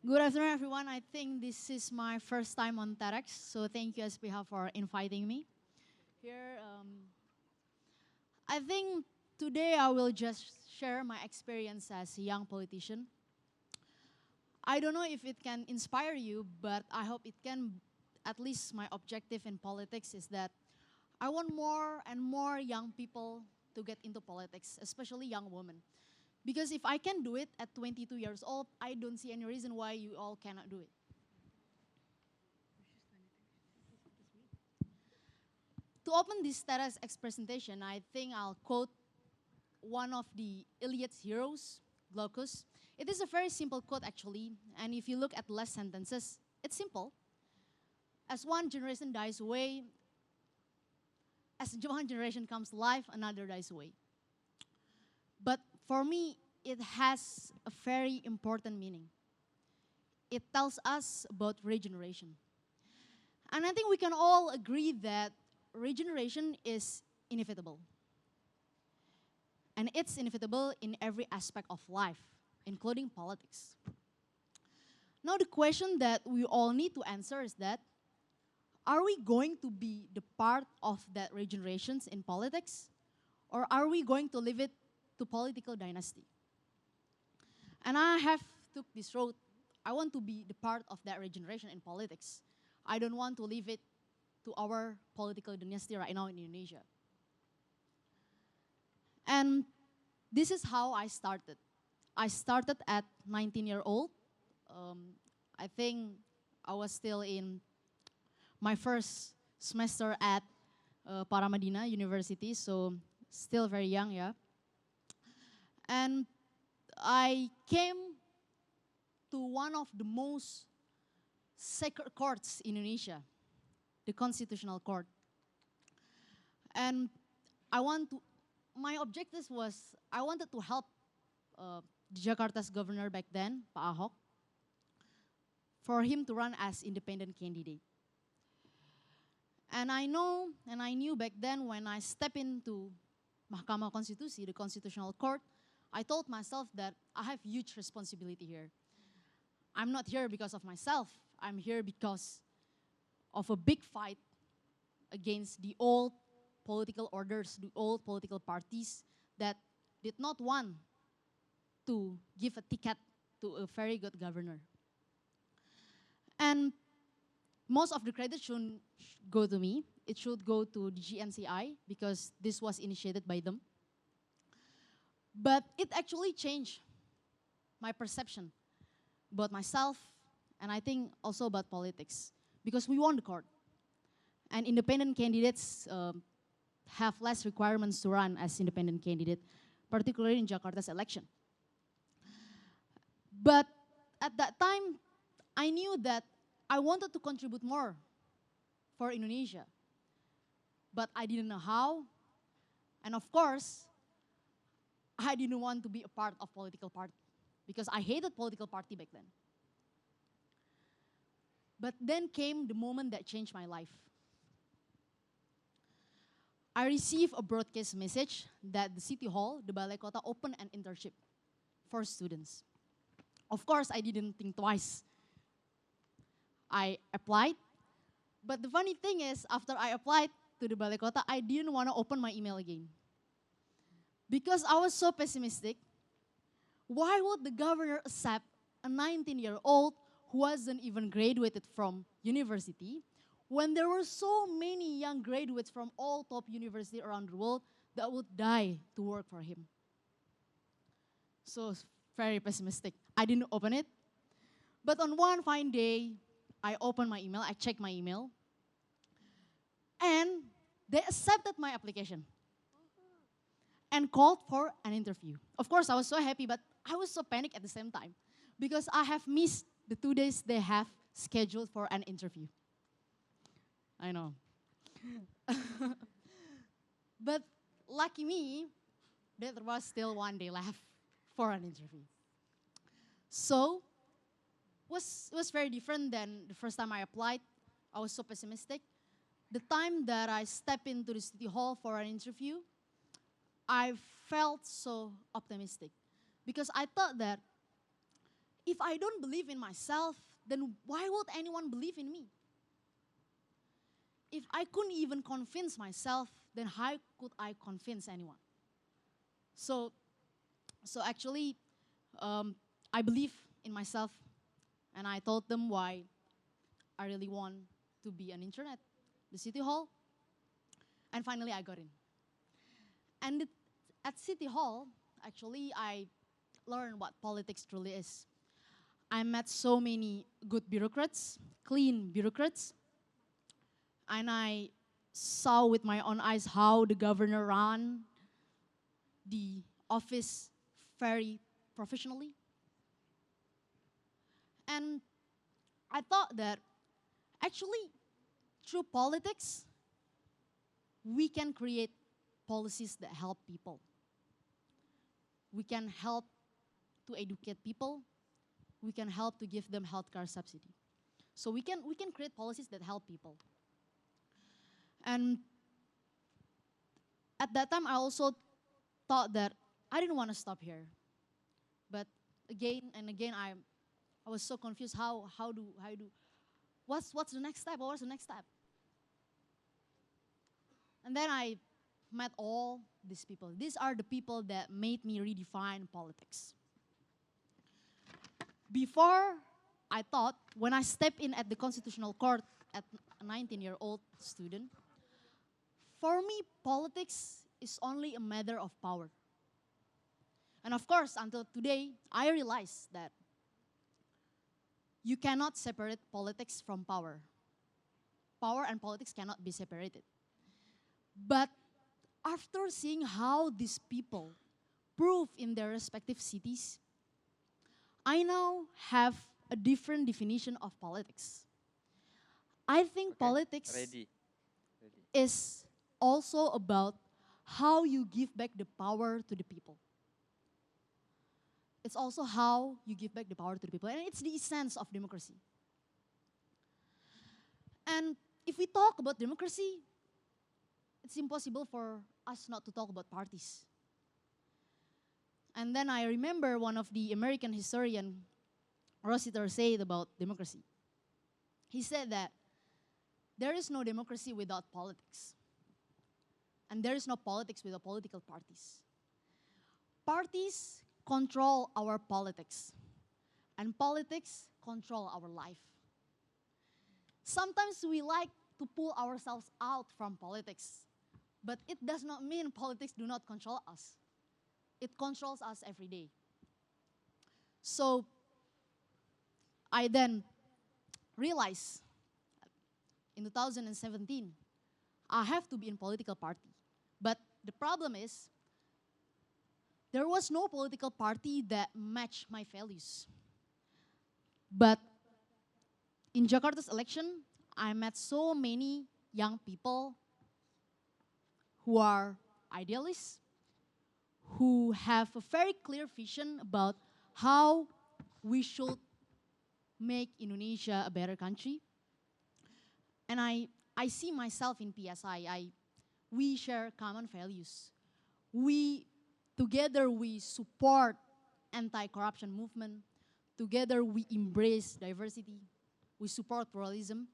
Good afternoon, everyone. I think this is my first time on TEDx, so thank you, SPH, for inviting me here. I think today I will just share my experience as a young politician. I don't know if it can inspire you, but I hope it can. At least my objective in politics is that I want more and more young people to get into politics, especially young women. Because if I can do it at 22 years old, I don't see any reason why you all cannot do it. To open this TEDx presentation, I think I'll quote one of the Iliad's heroes, Glaucus. It is a very simple quote actually, and if you look at the last sentences, it's simple. As one generation dies away, as one generation comes to life, another dies away. But for me, it has a very important meaning. It tells us about regeneration. And I think we can all agree that regeneration is inevitable. And it's inevitable in every aspect of life, including politics. Now the question that we all need to answer is that, are we going to be the part of that regeneration in politics? Or are we going to leave it to political dynasty? And I have took this road. I want to be the part of that regeneration in politics. I don't want to leave it to our political dynasty right now in Indonesia. And this is how I started. I started at 19-year-old. I think I was still in my first semester at Paramadina University, so still very young, yeah. And I came to one of the most sacred courts in Indonesia, the Constitutional Court. And my objective was, I wanted to help Jakarta's governor back then, Pak Ahok, for him to run as independent candidate. And I knew back then when I stepped into Mahkamah Konstitusi, the Constitutional Court, I told myself that I have huge responsibility here. I'm not here because of myself. I'm here because of a big fight against the old political orders, the old political parties that did not want to give a ticket to a very good governor. And most of the credit shouldn't go to me. It should go to the GNCI because this was initiated by them. But it actually changed my perception about myself and I think also about politics because we won the court. And independent candidates have less requirements to run as independent candidate, particularly in Jakarta's election. But at that time, I knew that I wanted to contribute more for Indonesia, but I didn't know how. And of course, I didn't want to be a part of political party because I hated political party back then. But then came the moment that changed my life. I received a broadcast message that the City Hall, the Balai Kota, opened an internship for students. Of course, I didn't think twice. I applied, but the funny thing is, after I applied to the Balai Kota, I didn't want to open my email again. Because I was so pessimistic. Why would the governor accept a 19-year-old who wasn't even graduated from university when there were so many young graduates from all top universities around the world that would die to work for him? So very pessimistic. I didn't open it. But on one fine day, I opened my email, I checked my email, and they accepted my application and called for an interview. Of course, I was so happy, but I was so panicked at the same time because I have missed the 2 days they have scheduled for an interview. I know. But lucky me, there was still 1 day left for an interview. So, was very different than the first time I applied. I was so pessimistic. The time that I stepped into the City Hall for an interview, I felt so optimistic because I thought that If I don't believe in myself, then why would anyone believe in me? If I couldn't even convince myself, then how could I convince anyone? So, so actually, I believe in myself, and I told them why I really want to be an intern at the City Hall, and finally I got in. And at City Hall, actually, I learned what politics truly is. I met so many good bureaucrats, clean bureaucrats, and I saw with my own eyes how the governor ran the office very professionally. And I thought that actually, through politics, we can create policies that help people. We can help to educate people. We can help to give them healthcare subsidy. So we can create policies that help people. And at that time, I also thought that I didn't want to stop here. But again and again, I was so confused. What's the next step? What's the next step? And then I met all these people. These are the people that made me redefine politics. Before, I thought, when I stepped in at the Constitutional Court at a 19-year-old student, for me, politics is only a matter of power. And of course, until today, I realize that you cannot separate politics from power. Power and politics cannot be separated. But after seeing how these people prove in their respective cities, I now have a different definition of politics. I think politics is also about how you give back the power to the people. It's also how you give back the power to the people. And it's the essence of democracy. And if we talk about democracy, it's impossible for us not to talk about parties. And then I remember one of the American historian, Rossiter, said about democracy. He said that there is no democracy without politics. And there is no politics without political parties. Parties control our politics. And politics control our life. Sometimes we like to pull ourselves out from politics. But it does not mean politics do not control us. It controls us every day. So I then realized in 2017, I have to be in political party. But the problem is, there was no political party that matched my values. But in Jakarta's election, I met so many young people who are idealists, who have a very clear vision about how we should make Indonesia a better country. And I see myself in PSI. We share common values. Together we support anti-corruption movement. Together we embrace diversity. We support pluralism.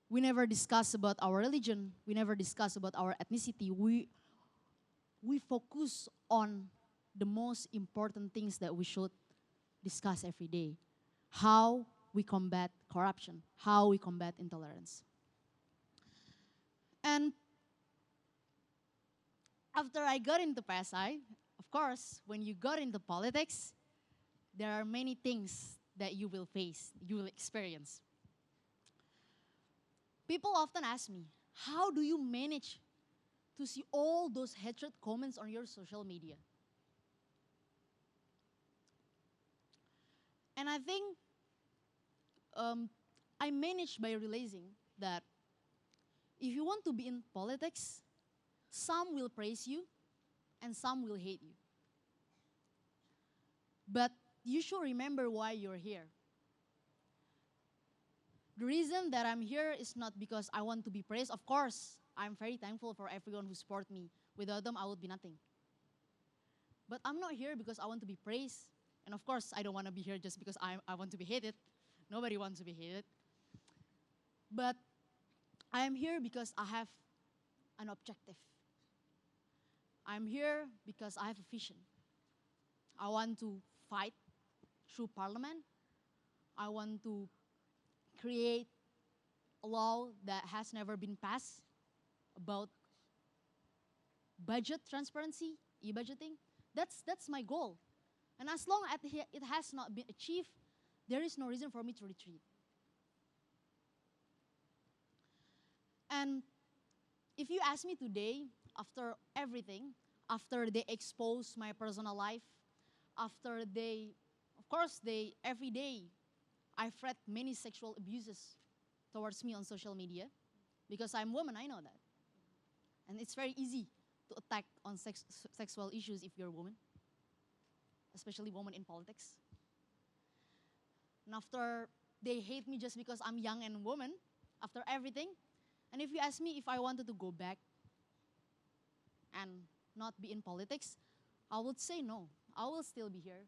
We never discuss about our religion. We never discuss about our ethnicity. We focus on the most important things that we should discuss every day. How we combat corruption, how we combat intolerance. And after I got into PSI, of course, when you got into politics, there are many things that you will face, you will experience. People often ask me, how do you manage to see all those hatred comments on your social media? And I think I managed by realizing that if you want to be in politics, some will praise you and some will hate you. But you should remember why you're here. The reason that I'm here is not because I want to be praised. Of course, I'm very thankful for everyone who support me. Without them, I would be nothing. But I'm not here because I want to be praised. And of course, I don't want to be here just because I want to be hated. Nobody wants to be hated. But I am here because I have an objective. I'm here because I have a vision. I want to fight through parliament. I want to create a law that has never been passed about budget transparency, e-budgeting. That's my goal. And as long as it has not been achieved, there is no reason for me to retreat. And if you ask me today, after everything, after they expose my personal life, after every day, I've read many sexual abuses towards me on social media, because I'm a woman, I know that. And it's very easy to attack on sexual issues if you're a woman, especially women in politics. And after they hate me just because I'm young and a woman, after everything, and if you ask me if I wanted to go back and not be in politics, I would say no. I will still be here.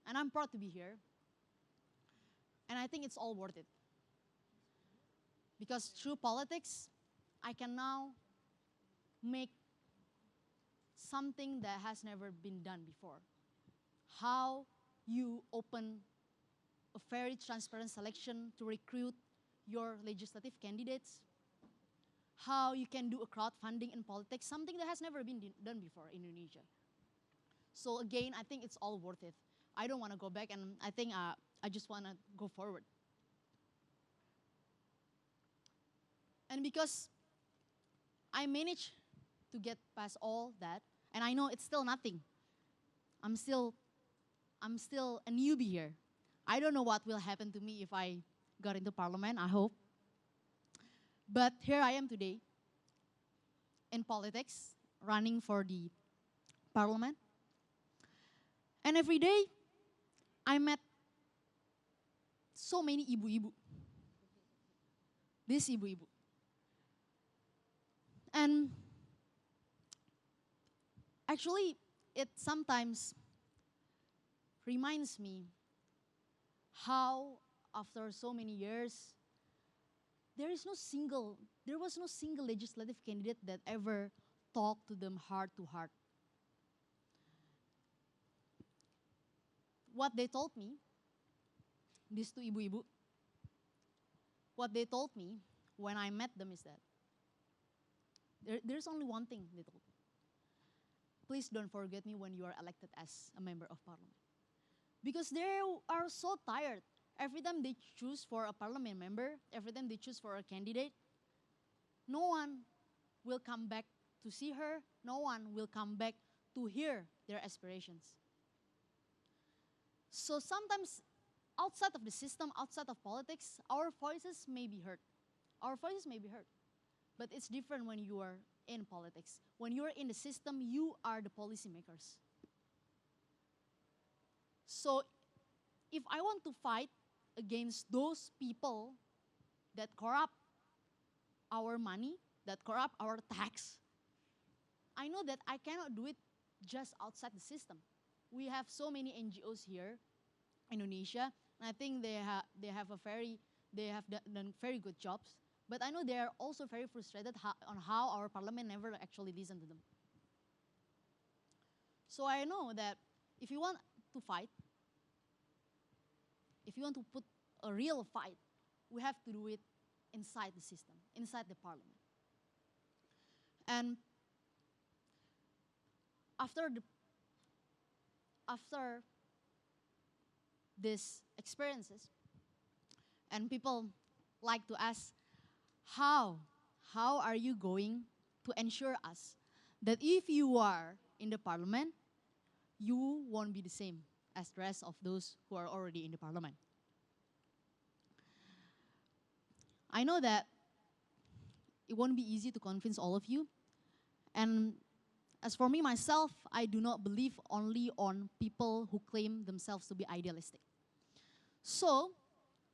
And I'm proud to be here. And I think it's all worth it. Because through politics, I can now make something that has never been done before. How you open a very transparent selection to recruit your legislative candidates. How you can do a crowdfunding in politics, something that has never been done before in Indonesia. So again, I think it's all worth it. I don't want to go back, and I think I just want to go forward. And because I managed to get past all that, and I know it's still nothing. I'm still a newbie here. I don't know what will happen to me if I got into parliament, I hope. But here I am today in politics, running for the parliament. And every day, I met so many ibu-ibu. This ibu-ibu. And actually, it sometimes reminds me how after so many years, there was no single legislative candidate that ever talked to them heart to heart. What they told me, these two ibu-ibu, what they told me when I met them is that there's only one thing they told me. Please don't forget me when you are elected as a member of parliament. Because they are so tired. Every time they choose for a parliament member, every time they choose for a candidate, no one will come back to see her. No one will come back to hear their aspirations. So sometimes outside of the system, outside of politics, our voices may be heard. Our voices may be heard. But it's different when you are in politics. When you are in the system, you are the policymakers. So if I want to fight against those people that corrupt our money, that corrupt our tax, I know that I cannot do it just outside the system. We have so many NGOs here in Indonesia, and I think they have done very good jobs. But I know they are also very frustrated on how our parliament never actually listened to them. So I know that if you want to fight, if you want to put a real fight, we have to do it inside the system, inside the parliament. And after these experiences, and people like to ask, how are you going to ensure us that if you are in the parliament, you won't be the same as the rest of those who are already in the parliament? I know that it won't be easy to convince all of you. And as for me, myself, I do not believe only on people who claim themselves to be idealistic. So,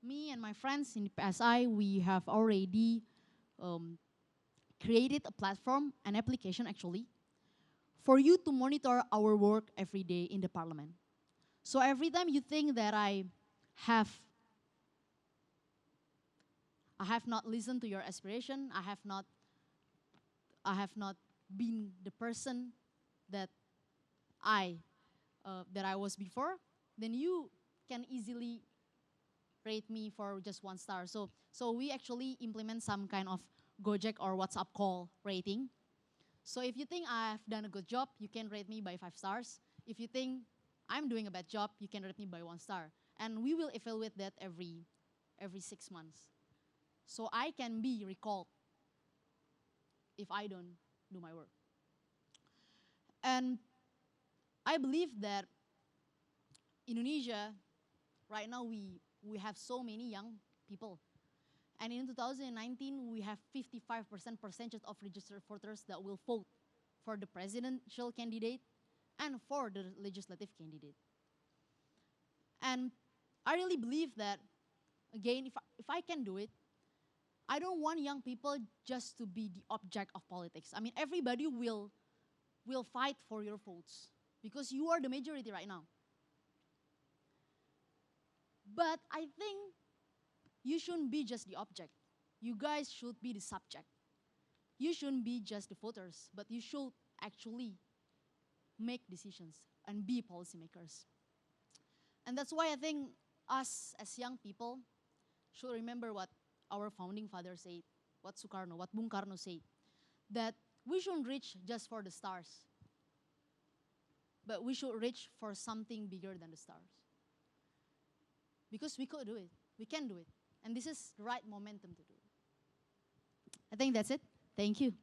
me and my friends in the PSI, we have already created a platform, an application actually, for you to monitor our work every day in the parliament. So every time you think that have I have not listened to your aspiration, I have not been the person that I was before, then you can easily rate me for just 1 star. So we actually implement some kind of Gojek or WhatsApp call rating. So if you think I've done a good job, you can rate me by 5 stars. If you think I'm doing a bad job, you can rate me by 1 star. And we will evaluate that every 6 months. So I can be recalled if I don't do my work. And I believe that Indonesia, right now we have so many young people. And in 2019, we have 55% percentage of registered voters that will vote for the presidential candidate and for the legislative candidate. And I really believe that, again, if I can do it, I don't want young people just to be the object of politics. I mean, everybody will fight for your votes because you are the majority right now. But I think you shouldn't be just the object. You guys should be the subject. You shouldn't be just the voters, but you should actually make decisions and be policymakers. And that's why I think us as young people should remember what our founding father said, what Bung Karno said, that we shouldn't reach just for the stars, but we should reach for something bigger than the stars. Because we could do it, we can do it, and this is the right momentum to do it. I think that's it. Thank you.